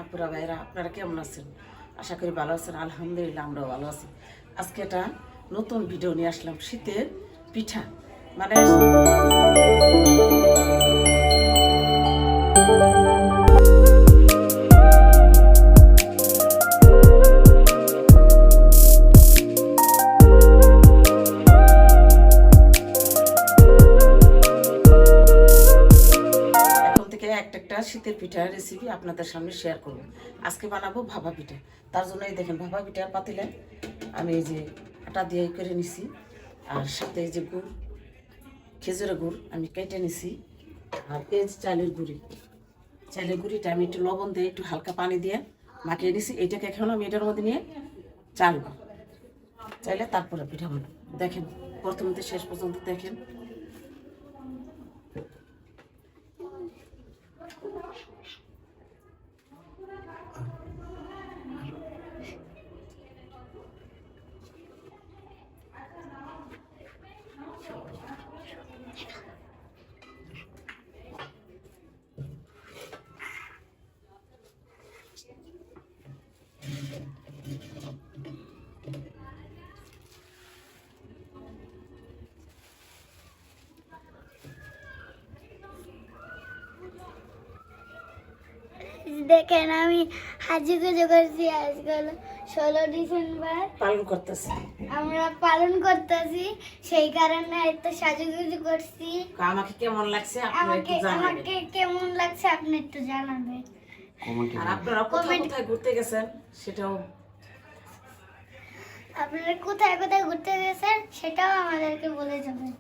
আপুরা ভাইরা, আপনারা কেমন আছেন? আশা করি ভালো আছেন। আলহামদুলিল্লাহ আমরাও ভালো আছি। আজকে একটা নতুন ভিডিও নিয়ে আসলাম, শীতের পিঠা। মানে একটা শীতের পিঠার রেসিপি আপনাদের সামনে শেয়ার করব। আজকে বানাবো ভাপা পিঠা। তার জন্য এই দেখেন ভাপা পিঠার পাতিলে আমি এই যে আটা দিয়ে করে নিছি, আর সাথে এই যে গুড়, খেজুরের গুড় আমি কেটে নিছি, আর এই যে চালের গুঁড়িটা আমি একটু লবণ দিয়ে একটু হালকা পানি দিয়ে মাখিয়ে নিছি। এইটাকে এখন আমি এটার মধ্যে নিয়ে চালবো, চাইলে তারপরে পিঠা বানাবো। দেখেন প্রথম থেকে শেষ পর্যন্ত দেখেন। দেখেন আমি হাজিগুজো করছি। আজকাল 16 ডিসেম্বর আমরা পালন করতেছি, সেই কারণে এত সাজুগুজু করছি। আমাকে কেমন লাগছে আমাকে কেমন লাগছে আপনি একটু জানাবেন। আর আপনারা কোথায় কোথায় ঘুরতে গেছেন সেটাও, আপনারা কোথায় কোথায় ঘুরতে গেছেন সেটাও আমাদেরকে বলে যাবেন।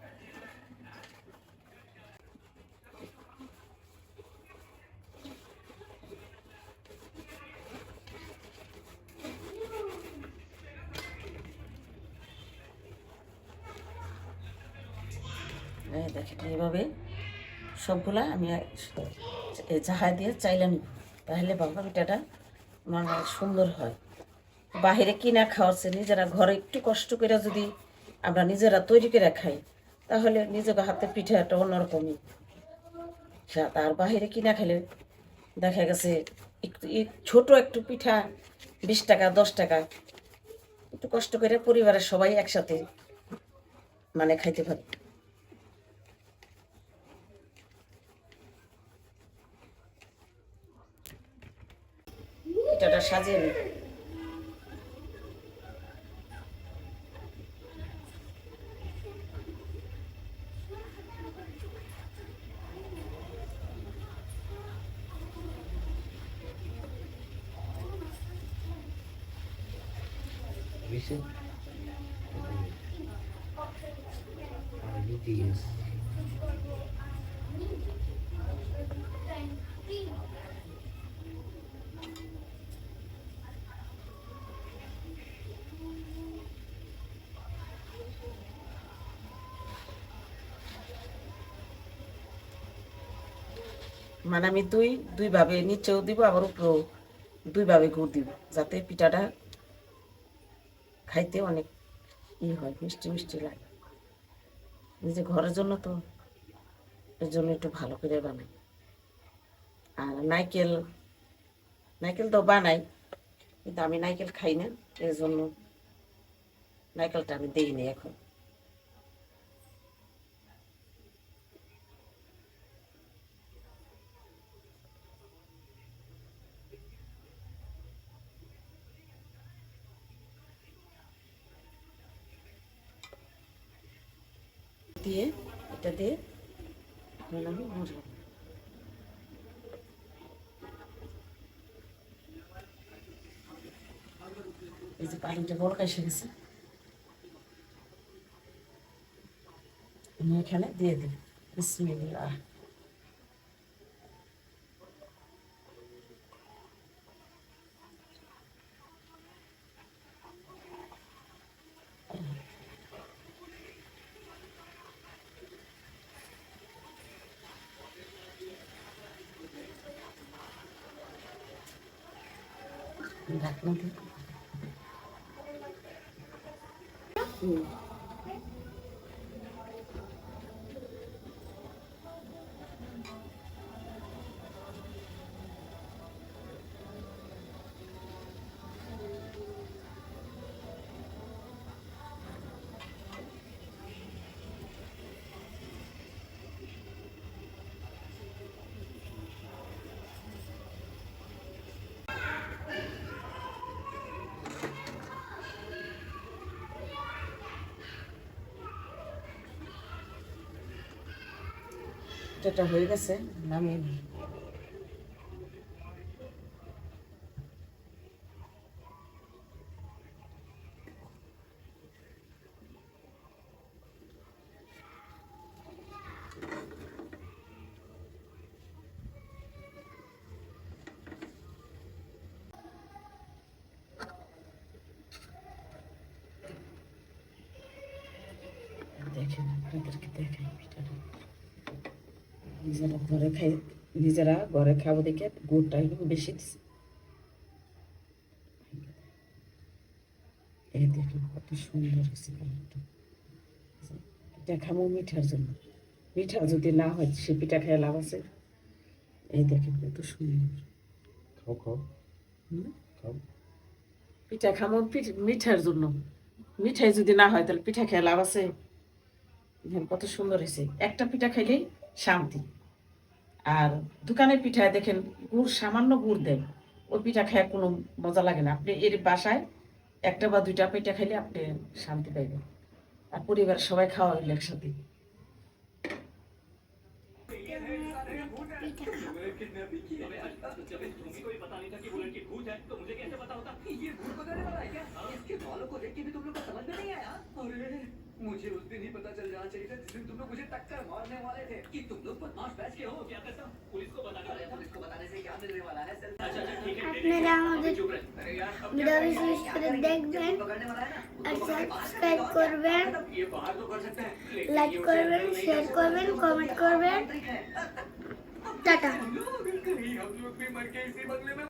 দেখেন এইভাবে সবগুলা আমি জাহাজ দিয়ে চাইলে নিব, তাহলে বাবা পিঠাটা মানে সুন্দর হয়। বাহিরে কিনা খাওয়ার চেয়ে নিজেরা ঘরে একটু কষ্ট করে যদি আমরা নিজেরা তৈরি করে খাই, তাহলে নিজের হাতে পিঠাটা অন্যরকমই স্বাদ। আর বাহিরে কিনা খেলে দেখা গেছে একটু ছোট একটু পিঠা 20 টাকা 10 টাকা, একটু কষ্ট করে পরিবারের সবাই একসাথে মানে খাইতে পারে। পিঠাটা সাজিয়ে নিই। মানে আমি দুইভাবে নিচেও দিব, আবার উপরেও দুইভাবে গুড় দিব, যাতে পিঠাটা খাইতে অনেক হয়, মিষ্টি মিষ্টি লাগে। নিজে ঘরের জন্য তো, এর জন্য একটু ভালো করে বানাই। আর নারকেল তো বানাই, কিন্তু আমি নারকেল খাই না, এর জন্য নারকেলটা আমি দিইনি এখন। দিয়ে এটা দিয়ে আমি মুড়লাম। এই যে পানিটা বলকা এসে গেছে, আমি এখানে দিয়ে দিই। বিসমিল্লাহ। ঢাকনা দিয়ে পিঠাটা হয়ে গেছে, নামিয়ে নিই। দেখেন, আপনাদেরকে দেখাই পিঠাটা। নিজেরা ঘরে খাই, নিজেরা ঘরে খাবো দেখে গুড়টা একটু বেশি দিছি। এই দেখুন কত সুন্দর হয়েছে কালারটা। পিঠা খাবো মিঠার জন্য, মিঠা যদি না হয় সে পিঠা খেয়ে লাভ আছে। এই দেখেন কত সুন্দর। খাও খাও হুম? খাও। পিঠা খাবো মিঠার জন্য, মিঠাই যদি না হয় তাহলে পিঠা খেয়ে লাভ আছে। দেখেন কত সুন্দর হয়েছে, একটা পিঠা খাইলেই শান্তি। আর দোকানের পিঠায় দেখেন গুড়, সামান্য গুড় দেয়, ওই পিঠা খায় কোনো মজা লাগে না। আপনি এর বাসায় একটা বা দুইটা পিঠা খাইলে আপনি শান্তি পাইবেন, আর পরিবারের সবাই খাওয়া হইলে একসাথে। मुझे उस दिन ही पता चल जाना चाहिए था जिस दिन तुम लोग मुझे टक्कर मारने वाले थे कि तुम लोग बदमाश बैच के हो। क्या करता हूँ पुलिस को बताने से क्या मिलने वाला है। अच्छा ठीक है, আপনারা আমাদের चुप रहे। अरे यार अब ভিডিও বিশেষ করে দেখবেন पकड़ने वाला है ना, আর সাবস্ক্রাইব করবেন, ये बाहर तो कर सकते हैं लेकिन লাইক করবেন, শেয়ার করবেন, কমেন্ট করবেন। টাটা। हम लोग भी मर के इसी बंगले में